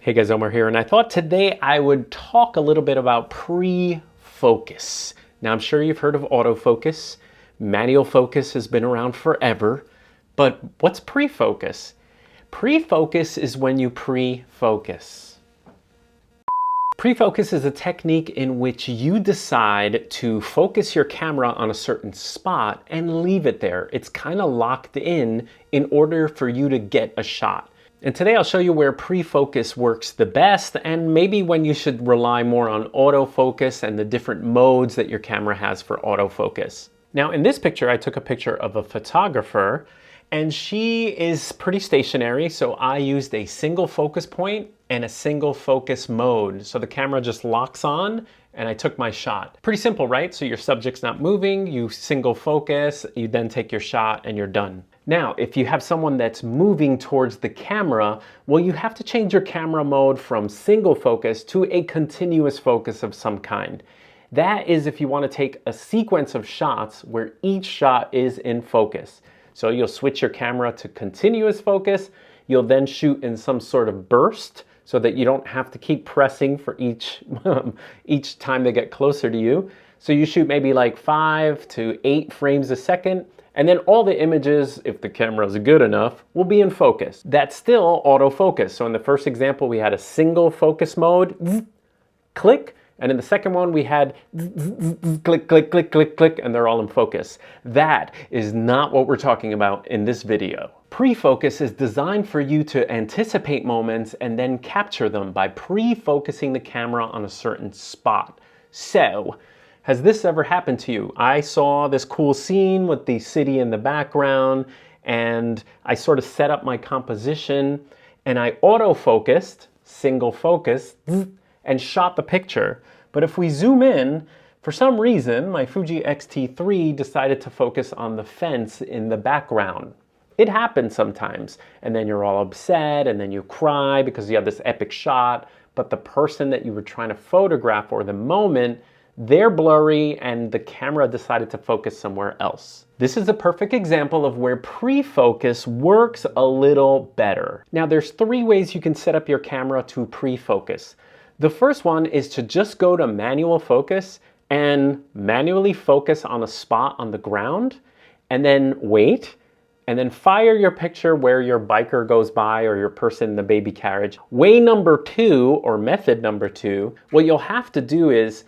Hey guys, Omar here, and I thought today I would talk a little bit about pre-focus. Now I'm sure you've heard of autofocus. Manual focus has been around forever, but what's pre-focus? Pre-focus is when you pre-focus. Pre-focus is a technique in which you decide to focus your camera on a certain spot and leave it there. It's kind of locked in order for you to get a shot. And today I'll show you where pre-focus works the best and maybe when you should rely more on autofocus and the different modes that your camera has for autofocus. Now in this picture, I took a picture of a photographer and she is pretty stationary, so I used a single focus point and a single focus mode. So the camera just locks on and I took my shot. Pretty simple, right? So your subject's not moving, you single focus, you then take your shot and you're done. Now, if you have someone that's moving towards the camera, well, you have to change your camera mode from single focus to a continuous focus of some kind. That is if you want to take a sequence of shots where each shot is in focus. So you'll switch your camera to continuous focus. You'll then shoot in some sort of burst so that you don't have to keep pressing for each time they get closer to you. So you shoot maybe like 5 to 8 frames a second. And then all the images, if the camera is good enough, will be in focus. That's still autofocus. So in the first example, we had a single focus mode, click. And in the second one, we had click, click, click, click, click, and they're all in focus. That is not what we're talking about in this video. Pre-focus is designed for you to anticipate moments and then capture them by pre-focusing the camera on a certain spot. So, has this ever happened to you? I saw this cool scene with the city in the background and I sort of set up my composition and I autofocused, single focus, and shot the picture. But if we zoom in, for some reason, my Fuji X-T3 decided to focus on the fence in the background. It happens sometimes, and then you're all upset and then you cry because you have this epic shot, but the person that you were trying to photograph or the moment, they're blurry and the camera decided to focus somewhere else. This is a perfect example of where pre-focus works a little better. Now there's 3 ways you can set up your camera to pre-focus. The first one is to just go to manual focus and manually focus on a spot on the ground and then wait and then fire your picture where your biker goes by or your person in the baby carriage. Way number 2 or method number 2, what you'll have to do is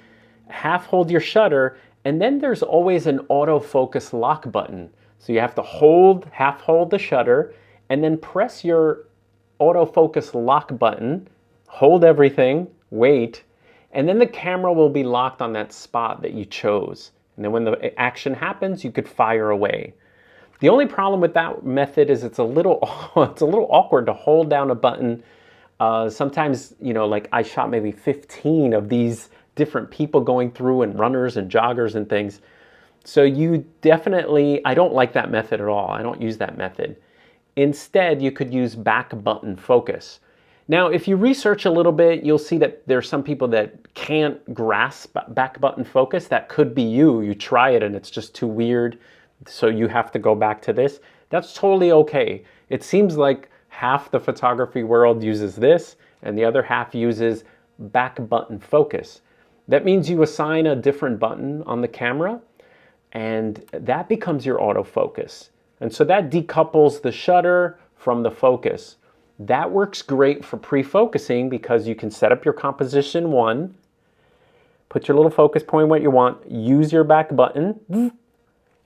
half hold your shutter, and then there's always an autofocus lock button. So you have to half hold the shutter, and then press your autofocus lock button, hold everything, wait, and then the camera will be locked on that spot that you chose. And then when the action happens, you could fire away. The only problem with that method is it's a little awkward to hold down a button. Sometimes, like I shot maybe 15 of these different people going through and runners and joggers and things. So I don't like that method at all. I don't use that method. Instead, you could use back button focus. Now, if you research a little bit, you'll see that there's some people that can't grasp back button focus. That could be you. You try it and it's just too weird. So you have to go back to this. That's totally okay. It seems like half the photography world uses this and the other half uses back button focus. That means you assign a different button on the camera and that becomes your autofocus. And so that decouples the shutter from the focus. That works great for pre-focusing because you can set up your composition 1, put your little focus point what you want, use your back button,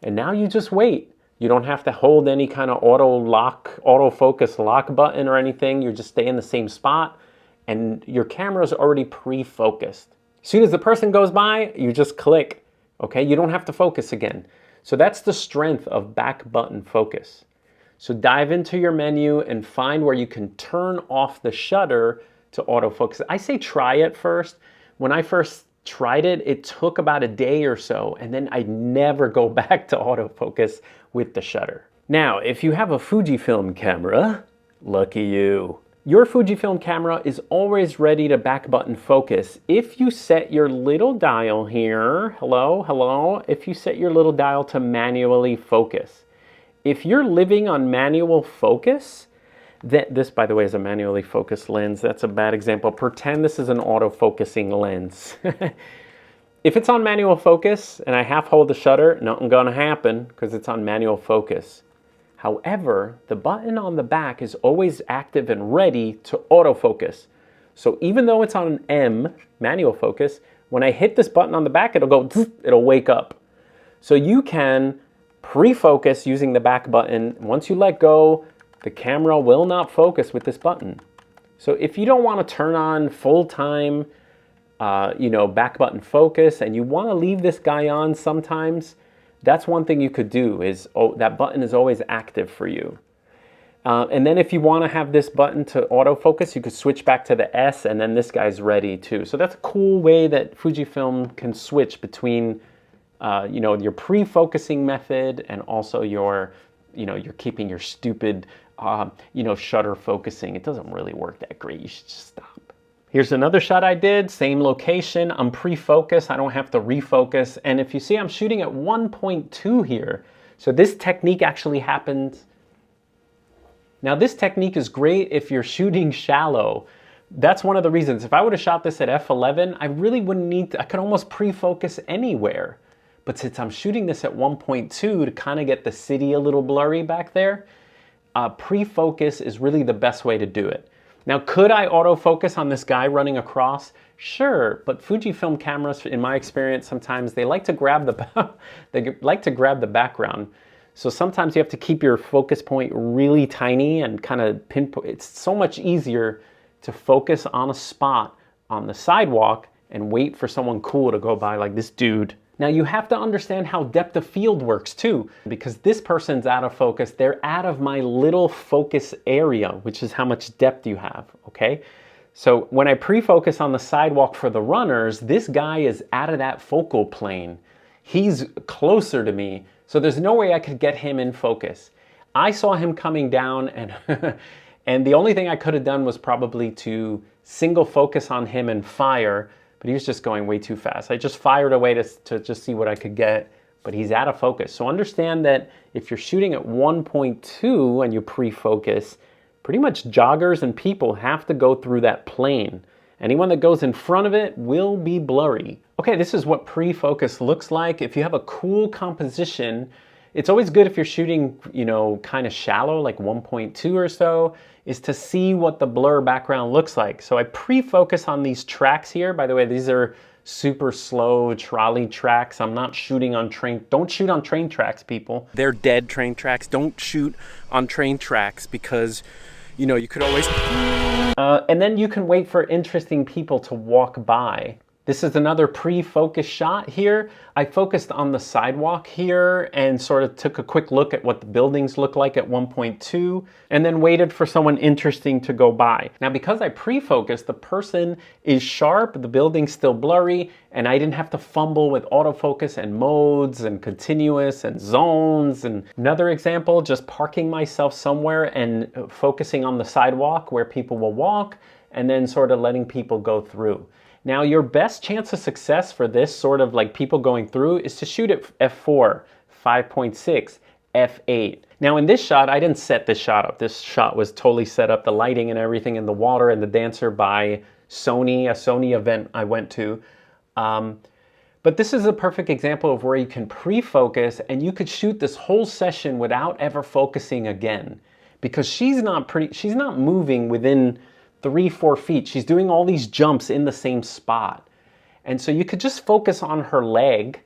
and now you just wait. You don't have to hold any kind of autofocus lock button or anything. You just stay in the same spot and your camera is already pre-focused. As soon as the person goes by, you just click, okay? You don't have to focus again. So that's the strength of back button focus. So dive into your menu and find where you can turn off the shutter to autofocus. I say try it first. When I first tried it, it took about a day or so, and then I'd never go back to autofocus with the shutter. Now, if you have a Fujifilm camera, lucky you. Your Fujifilm camera is always ready to back button focus if you set your little dial here, if you set your little dial to manually focus. If you're living on manual focus, This, by the way, is a manually focused lens. That's a bad example. Pretend this is an autofocusing lens. If it's on manual focus and I half hold the shutter, nothing gonna happen because it's on manual focus. However, the button on the back is always active and ready to autofocus. So even though it's on an M, manual focus, when I hit this button on the back, it'll go, it'll wake up. So you can pre-focus using the back button. Once you let go, the camera will not focus with this button. So if you don't want to turn on full-time, back button focus, and you want to leave this guy on sometimes, that's one thing you could do is, that button is always active for you. And then if you want to have this button to autofocus, you could switch back to the S, and then this guy's ready too. So that's a cool way that Fujifilm can switch between, your pre-focusing method and also you're keeping your stupid, shutter focusing. It doesn't really work that great. You should just stop. Here's another shot I did, same location. I'm pre-focused, I don't have to refocus. And if you see, I'm shooting at 1.2 here. So this technique actually happens. Now this technique is great if you're shooting shallow. That's one of the reasons. If I would have shot this at f11, I really wouldn't need to, I could almost pre-focus anywhere. But since I'm shooting this at 1.2 to kind of get the city a little blurry back there, pre-focus is really the best way to do it. Now, could I autofocus on this guy running across? Sure, but Fujifilm cameras, in my experience, sometimes they like to grab the background. So sometimes you have to keep your focus point really tiny and kind of pinpoint. It's so much easier to focus on a spot on the sidewalk and wait for someone cool to go by, like this dude. Now you have to understand how depth of field works too, because this person's out of focus. They're out of my little focus area, which is how much depth you have, okay? So when I pre-focus on the sidewalk for the runners, this guy is out of that focal plane. He's closer to me, so there's no way I could get him in focus. I saw him coming down and, and the only thing I could have done was probably to single focus on him and fire, but he was just going way too fast. I just fired away to just see what I could get, but he's out of focus. So understand that if you're shooting at 1.2 and you pre-focus, pretty much joggers and people have to go through that plane. Anyone that goes in front of it will be blurry. Okay, this is what pre-focus looks like. If you have a cool composition, it's always good if you're shooting, kind of shallow, like 1.2 or so, is to see what the blur background looks like. So I pre-focus on these tracks here. By the way, these are super slow trolley tracks. I'm not shooting on train. Don't shoot on train tracks, people. They're dead train tracks. Don't shoot on train tracks because, you could always... and then you can wait for interesting people to walk by. This is another pre-focus shot here. I focused on the sidewalk here and sort of took a quick look at what the buildings look like at 1.2 and then waited for someone interesting to go by. Now, because I pre-focused, the person is sharp, the building's still blurry, and I didn't have to fumble with autofocus and modes and continuous and zones. And another example, just parking myself somewhere and focusing on the sidewalk where people will walk and then sort of letting people go through. Now, your best chance of success for this sort of like people going through is to shoot at f4, 5.6, f8. Now, in this shot, I didn't set this shot up. This shot was totally set up, the lighting and everything in the water and the dancer by Sony, a Sony event I went to. But this is a perfect example of where you can pre-focus and you could shoot this whole session without ever focusing again, because she's not moving within 3-4 feet. She's doing all these jumps in the same spot. And so you could just focus on her leg,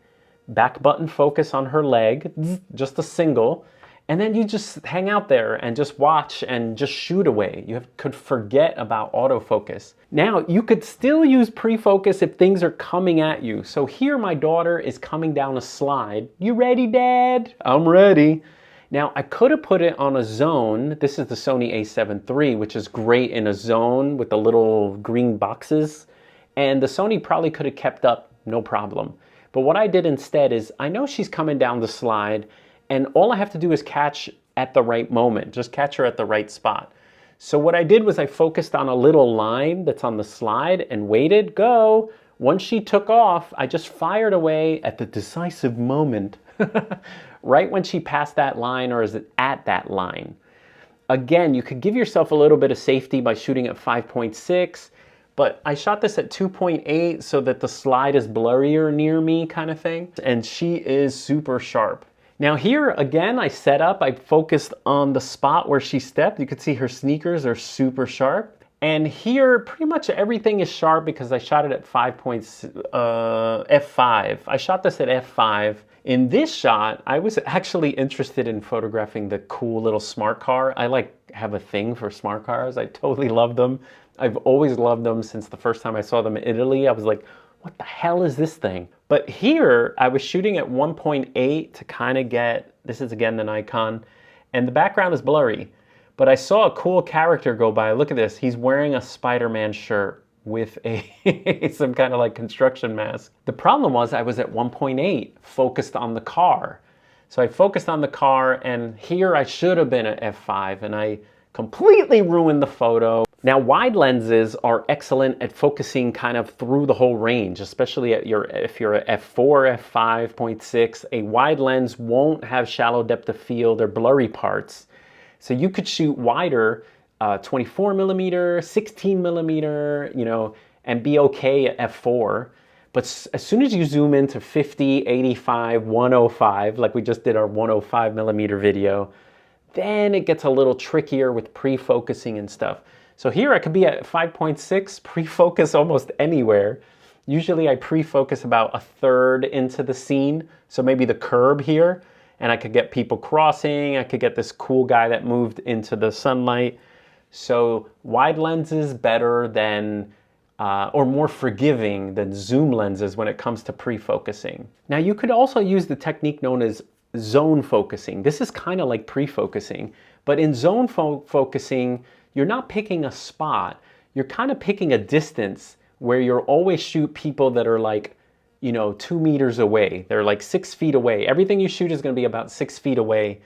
back button focus on her leg, just a single, and then you just hang out there and just watch and just shoot away. You could forget about autofocus. Now, you could still use pre-focus if things are coming at you. So here my daughter is coming down a slide. You ready, Dad? I'm ready. Now, I could have put it on a zone. This is the Sony a7 III, which is great in a zone with the little green boxes. And the Sony probably could have kept up, no problem. But what I did instead is, I know she's coming down the slide, and all I have to do is catch at the right moment. Just catch her at the right spot. So what I did was I focused on a little line that's on the slide and waited, go. Once she took off, I just fired away at the decisive moment. Right when she passed that line or is it at that line. Again, you could give yourself a little bit of safety by shooting at 5.6, but I shot this at 2.8 so that the slide is blurrier near me kind of thing. And she is super sharp. Now here, again, I set up, I focused on the spot where she stepped. You could see her sneakers are super sharp. And here, pretty much everything is sharp because I shot it at f5. I shot this at f5. In this shot, I was actually interested in photographing the cool little smart car. I have a thing for smart cars. I totally love them. I've always loved them since the first time I saw them in Italy. I was like, what the hell is this thing? But here, I was shooting at 1.8 to kind of get, this is again the Nikon, and the background is blurry. But I saw a cool character go by. Look at this. He's wearing a Spider-Man shirt with a some kind of like construction mask. The problem was I was at 1.8 focused on the car. So I focused on the car, and here I should have been at f5, and I completely ruined the photo. Now, wide lenses are excellent at focusing kind of through the whole range, especially if you're at f4, f5.6. A wide lens won't have shallow depth of field or blurry parts. So you could shoot wider, 24 millimeter, 16 millimeter, you know, and be okay at f4. But as soon as you zoom into 50, 85, 105, like we just did our 105 millimeter video, then it gets a little trickier with pre-focusing and stuff. So here I could be at 5.6, pre-focus almost anywhere. Usually I pre-focus about a third into the scene, so maybe the curb here, and I could get people crossing, I could get this cool guy that moved into the sunlight. So wide lenses better than, or more forgiving than zoom lenses when it comes to pre-focusing. Now you could also use the technique known as zone focusing. This is kind of like pre-focusing, but in zone focusing, you're not picking a spot, you're kind of picking a distance where you'll always shoot people that are like, you know, 2 meters away. They're like 6 feet away. Everything you shoot is going to be about 6 feet away.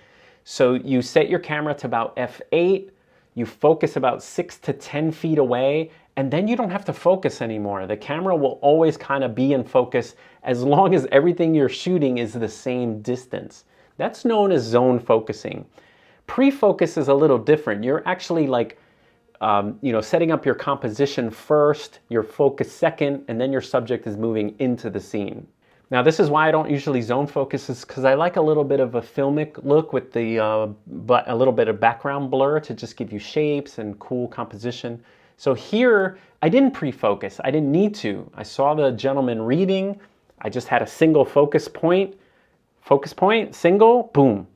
So you set your camera to about f8, you focus about 6 to 10 feet away, and then you don't have to focus anymore. The camera will always kind of be in focus as long as everything you're shooting is the same distance. That's known as zone focusing. Pre-focus is a little different. You're actually like, you know, setting up your composition first, your focus second, and then your subject is moving into the scene. Now this is why I don't usually zone focus, is because I like a little bit of a filmic look with the a little bit of background blur to just give you shapes and cool composition. So here I didn't pre-focus, I didn't need to. I saw the gentleman reading, I just had a single focus point, single, boom.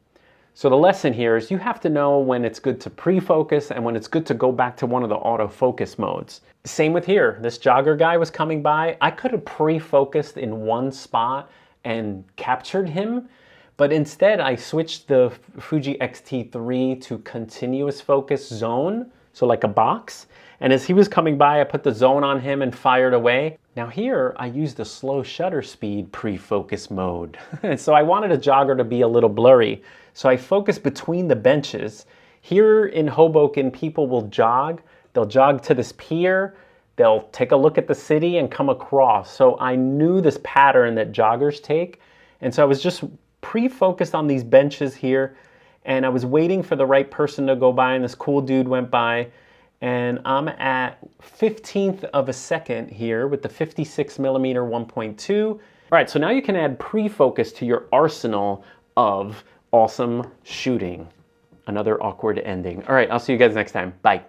So the lesson here is you have to know when it's good to pre-focus and when it's good to go back to one of the autofocus modes. Same with here. This jogger guy was coming by. I could have pre-focused in one spot and captured him, but instead I switched the Fuji X-T3 to continuous focus zone, so like a box. And as he was coming by, I put the zone on him and fired away. Now here, I used a slow shutter speed pre-focus mode. And so I wanted a jogger to be a little blurry. So I focused between the benches. Here in Hoboken, people will jog. They'll jog to this pier. They'll take a look at the city and come across. So I knew this pattern that joggers take. And so I was just pre-focused on these benches here. And I was waiting for the right person to go by, and this cool dude went by. And I'm at 15th of a second here with the 56 millimeter 1.2. All right, so now you can add pre-focus to your arsenal of awesome shooting. Another awkward ending. All right, I'll see you guys next time. Bye.